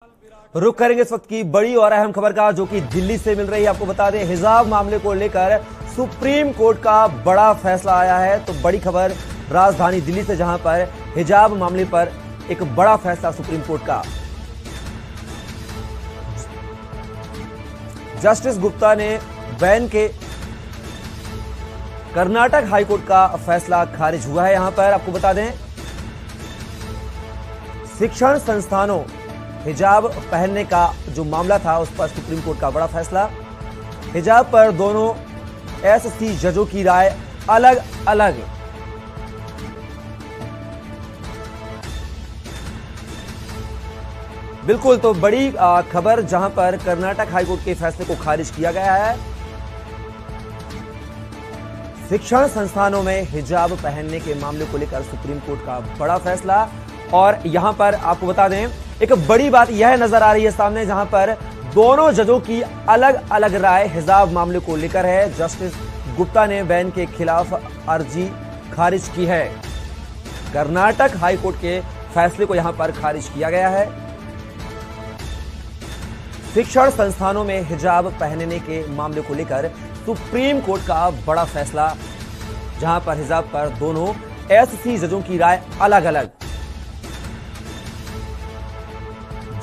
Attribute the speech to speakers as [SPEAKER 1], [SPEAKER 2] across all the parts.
[SPEAKER 1] रुक करेंगे इस वक्त की बड़ी और अहम खबर का, जो कि दिल्ली से मिल रही है। आपको बता दें, हिजाब मामले को लेकर सुप्रीम कोर्ट का बड़ा फैसला आया है। तो बड़ी खबर राजधानी दिल्ली से, जहां पर हिजाब मामले पर एक बड़ा फैसला सुप्रीम कोर्ट का। जस्टिस गुप्ता ने बैन के कर्नाटक हाईकोर्ट का फैसला खारिज हुआ है। यहां पर आपको बता दें, शिक्षण संस्थानों हिजाब पहनने का जो मामला था, उस पर सुप्रीम कोर्ट का बड़ा फैसला। हिजाब पर दोनों एससी जजों की राय अलग अलग। बिल्कुल, तो बड़ी खबर, जहां पर कर्नाटक हाईकोर्ट के फैसले को खारिज किया गया है। शिक्षण संस्थानों में हिजाब पहनने के मामले को लेकर सुप्रीम कोर्ट का बड़ा फैसला। और यहां पर आपको बता दें, एक बड़ी बात यह नजर आ रही है सामने, जहां पर दोनों जजों की अलग अलग राय हिजाब मामले को लेकर है। जस्टिस गुप्ता ने बैन के खिलाफ अर्जी खारिज की है। कर्नाटक हाईकोर्ट के फैसले को यहां पर खारिज किया गया है। शिक्षण संस्थानों में हिजाब पहनने के मामले को लेकर सुप्रीम कोर्ट का बड़ा फैसला, जहां पर हिजाब पर दोनों एससी जजों की राय अलग अलग।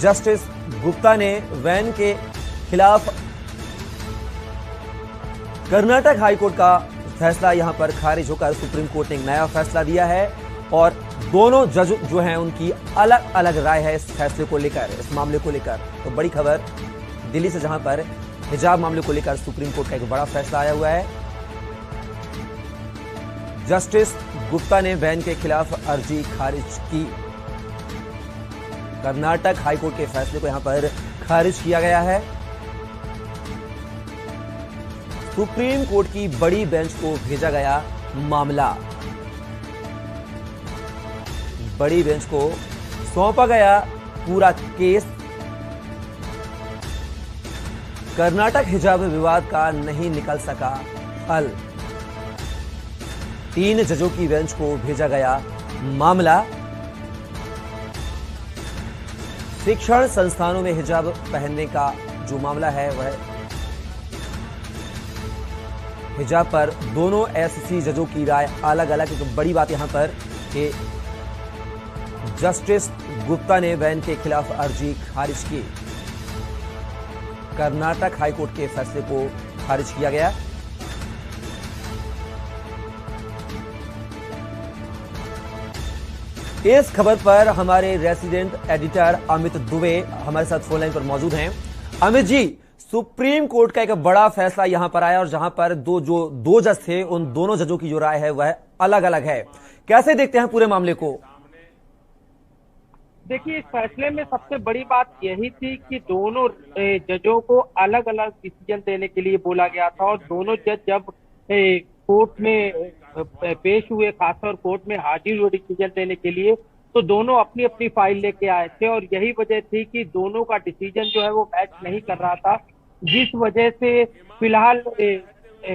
[SPEAKER 1] जस्टिस गुप्ता ने वैन के खिलाफ कर्नाटक हाईकोर्ट का फैसला यहां पर खारिज होकर सुप्रीम कोर्ट ने एक नया फैसला दिया है। और दोनों जज जो हैं, उनकी अलग अलग राय है इस फैसले को लेकर, इस मामले को लेकर। तो बड़ी खबर दिल्ली से, जहां पर हिजाब मामले को लेकर सुप्रीम कोर्ट का एक बड़ा फैसला आया हुआ है। जस्टिस गुप्ता ने बैन के खिलाफ अर्जी खारिज की। कर्नाटक हाईकोर्ट के फैसले को यहां पर खारिज किया गया है। सुप्रीम कोर्ट की बड़ी बेंच को भेजा गया मामला। बड़ी बेंच को सौंपा गया पूरा केस। कर्नाटक हिजाब विवाद का नहीं निकल सका हल। 3 जजों की बेंच को भेजा गया मामला। शिक्षण संस्थानों में हिजाब पहनने का जो मामला है, वह हिजाब पर दोनों एससी जजों की राय अलग अलग। तो बड़ी बात यहां पर कि जस्टिस गुप्ता ने बैन के खिलाफ अर्जी खारिज की। कर्नाटक हाईकोर्ट के फैसले को खारिज किया गया। इस खबर पर हमारे रेसिडेंट एडिटर अमित दुबे हमारे साथ फोन लाइन पर मौजूद हैं। अमित जी, सुप्रीम कोर्ट का एक बड़ा फैसला यहां पर आया, और जहां पर दो जज थे, उन दोनों जजों की जो राय है वह अलग अलग है। कैसे देखते हैं पूरे मामले को?
[SPEAKER 2] देखिए, इस फैसले में सबसे बड़ी बात यही थी कि दोनों जजों को अलग अलग डिसीजन देने के लिए बोला गया था। और दोनों जज जब कोर्ट में पेश हुए, खासतौर कोर्ट में हाजिर हुए डिसीजन देने के लिए, तो दोनों अपनी अपनी फाइल लेके आए थे। और यही वजह थी कि दोनों का डिसीजन जो है वो मैच नहीं कर रहा था, जिस वजह से फिलहाल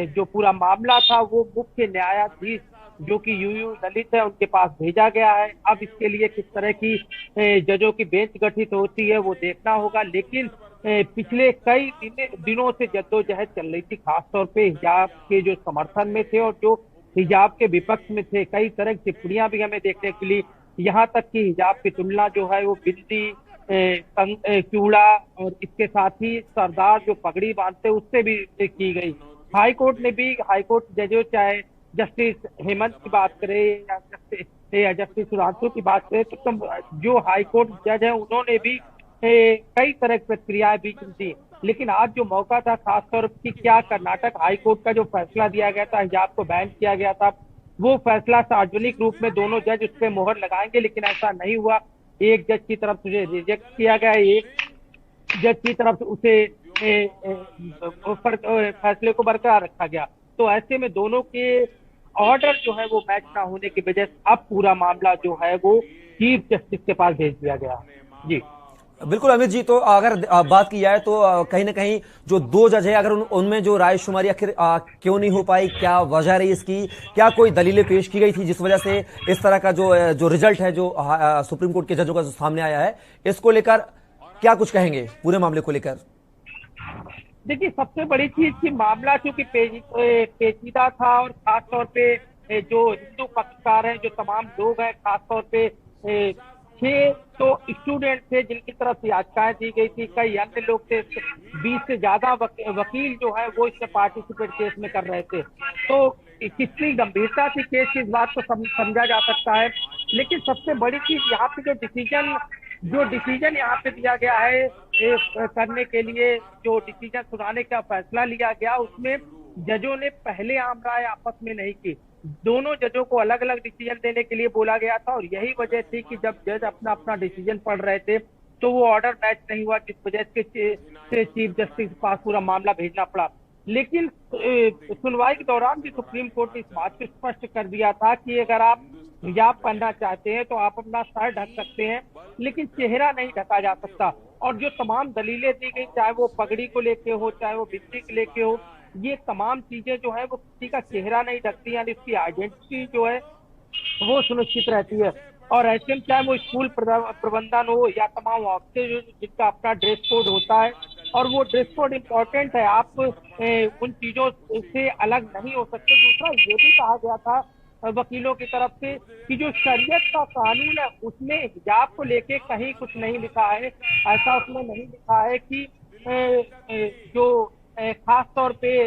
[SPEAKER 2] जो पूरा मामला था वो मुख्य न्यायाधीश जो कि यूयू ललित है, उनके पास भेजा गया है। अब इसके लिए किस तरह की जजों की बेंच गठित होती है वो देखना होगा। लेकिन पिछले कई दिनों से जद्दोजहद चल रही थी, खासतौर पे हिजाब के जो समर्थन में थे और जो हिजाब के विपक्ष में थे। कई तरह की टिप्पणियां भी हमें देखने के लिए, यहाँ तक कि हिजाब की तुलना जो है वो बिंदी, चूड़ा और इसके साथ ही सरदार जो पगड़ी बांधते उससे भी की गई। हाईकोर्ट ने भी, हाईकोर्ट जजों, चाहे जस्टिस हेमंत की बात करें या जस्टिस सुधांशु की बात करें, तो जो हाईकोर्ट जज है उन्होंने भी कई तरह की प्रतिक्रियाएं भी दी। लेकिन आज जो मौका था, खासतौर पर क्या कर्नाटक हाईकोर्ट का जो फैसला दिया गया था, हिजाब को बैन किया गया था, वो फैसला सार्वजनिक रूप में दोनों जज उस पर मोहर लगाएंगे। लेकिन ऐसा नहीं हुआ। एक जज की तरफ से रिजेक्ट किया गया, एक जज की तरफ से उसे फैसले को बरकरार रखा गया। तो ऐसे में दोनों के ऑर्डर जो है वो मैच ना होने की वजह से अब पूरा मामला जो है वो चीफ जस्टिस के पास भेज दिया गया। जी
[SPEAKER 1] बिल्कुल अमित जी, तो अगर बात की जाए तो कहीं ना कहीं जो 2 जज है, अगर उनमें जो रायशुमारी आखिर क्यों नहीं हो पाई, क्या वजह रही इसकी? क्या कोई दलीलें पेश की गई थी जिस वजह से इस तरह का जो रिजल्ट है, जो सुप्रीम कोर्ट के जजों का जो सामने आया है, इसको लेकर क्या कुछ कहेंगे पूरे मामले को लेकर?
[SPEAKER 2] देखिए, सबसे बड़ी चीज कि मामला चूंकि पेचीदा था, और खास तौर पे जो हिंदू पक्षकार हैं, जो तमाम लोग हैं, खास तौर पे 6 तो स्टूडेंट थे जिनकी तरफ से याचिकाएं दी गई थी, कई अन्य लोग थे, 20 से ज्यादा वकील जो है वो इसमें पार्टिसिपेट केस में कर रहे थे। तो कितनी गंभीरता थी केस की, इस बात को समझा जा सकता है। लेकिन सबसे बड़ी चीज यहाँ पे जो डिसीजन यहाँ पे दिया गया है करने के लिए, जो डिसीजन सुनाने का फैसला लिया गया, उसमें जजों ने पहले आम राय आपस में नहीं की। दोनों जजों को अलग अलग डिसीजन देने के लिए बोला गया था, और यही वजह थी कि जब जज अपना अपना डिसीजन पढ़ रहे थे तो वो ऑर्डर मैच नहीं हुआ, जिस वजह से चीफ जस्टिस के पास पूरा मामला भेजना पड़ा। लेकिन सुनवाई के दौरान भी सुप्रीम कोर्ट ने इस बात को स्पष्ट कर दिया था कि अगर आप हिजाब पहनना चाहते हैं तो आप अपना सर ढक सकते हैं, लेकिन चेहरा नहीं ढका जा सकता। और जो तमाम दलीलें दी गई, चाहे वो पगड़ी को लेके हो, चाहे वो बिंदी को लेके हो, ये तमाम चीजें जो है वो किसी का चेहरा नहीं ढकती, यानी इसकी आइडेंटिटी जो है वो सुनिश्चित रहती है। और ऐसे में चाहे वो स्कूल प्रबंधन हो या तमाम ऑफिस जिनका अपना ड्रेस कोड होता है, और वो ड्रेस कोड इम्पोर्टेंट है, आप उन चीजों से अलग नहीं हो सकते। दूसरा ये भी कहा गया था वकीलों की तरफ से कि जो शरीयत का कानून है उसमें हिजाब को लेके कहीं कुछ नहीं लिखा है। ऐसा उसमें नहीं लिखा है कि जो खास तौर पे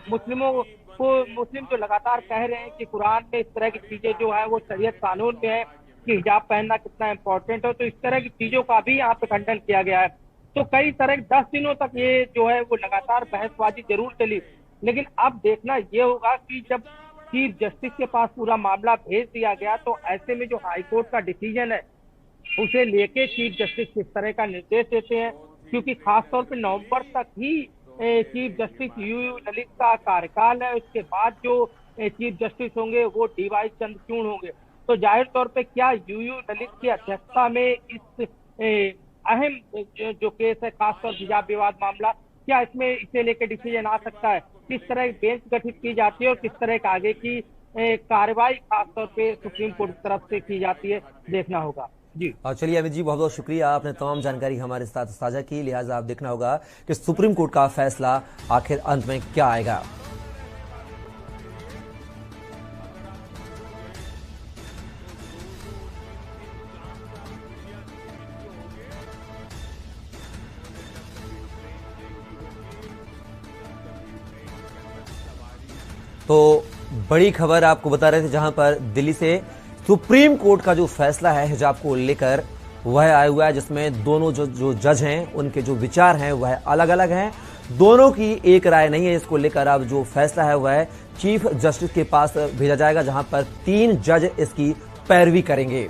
[SPEAKER 2] मुस्लिम जो लगातार कह रहे हैं कि कुरान में इस तरह की चीजें जो है वो शरीयत कानून में है कि हिजाब पहनना कितना इम्पोर्टेंट हो, तो इस तरह की चीजों का भी यहाँ पे खंडन किया गया है। तो कई तरह 10 दिनों तक ये जो है वो लगातार बहसबाजी जरूर चली, लेकिन अब देखना ये होगा कि जब चीफ जस्टिस के पास पूरा मामला भेज दिया गया तो ऐसे में जो हाईकोर्ट का डिसीजन है उसे लेके चीफ जस्टिस किस तरह का निर्देश देते हैं, क्योंकि खासतौर पे नवंबर तक ही चीफ जस्टिस यूयू ललित का कार्यकाल है। उसके बाद जो चीफ जस्टिस होंगे वो डीवाई चंद्रचूड़ होंगे। तो जाहिर तौर पे क्या यूयू ललित की अध्यक्षता में इस अहम जो केस है, खासतौर हिजाब विवाद मामला, क्या इसमें इसे लेकर डिसीजन आ सकता है? किस तरह बेंच गठित की जाती है और किस तरह का आगे की कार्रवाई खासतौर पे सुप्रीम कोर्ट की तरफ से की जाती है, देखना होगा। जी
[SPEAKER 1] चलिए अमित जी, बहुत बहुत शुक्रिया, आपने तमाम जानकारी हमारे साथ साझा की। लिहाजा आप देखना होगा कि सुप्रीम कोर्ट का फैसला आखिर अंत में क्या आएगा। तो बड़ी खबर आपको बता रहे थे, जहां पर दिल्ली से सुप्रीम कोर्ट का जो फैसला है हिजाब को लेकर वह आया हुआ है, जिसमें दोनों जो जज हैं उनके जो विचार हैं वह अलग अलग हैं। दोनों की एक राय नहीं है। इसको लेकर अब जो फैसला है वह चीफ जस्टिस के पास भेजा जाएगा, जहां पर 3 जज इसकी पैरवी करेंगे।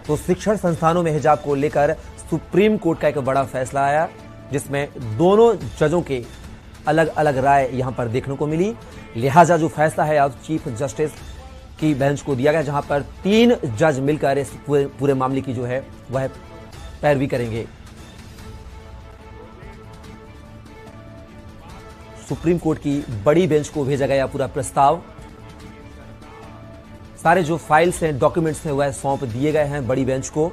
[SPEAKER 1] तो शिक्षण संस्थानों में हिजाब को लेकर सुप्रीम कोर्ट का एक बड़ा फैसला आया, जिसमें दोनों जजों के अलग अलग राय यहां पर देखने को मिली। लिहाजा जो फैसला है अब चीफ जस्टिस की बेंच को दिया गया, जहां पर 3 जज मिलकर इस पूरे मामले की जो है वह पैरवी करेंगे। सुप्रीम कोर्ट की बड़ी बेंच को भेजा गया पूरा प्रस्ताव। सारे जो फाइल्स हैं, डॉक्यूमेंट्स हैं, वह सौंप दिए गए हैं बड़ी बेंच को।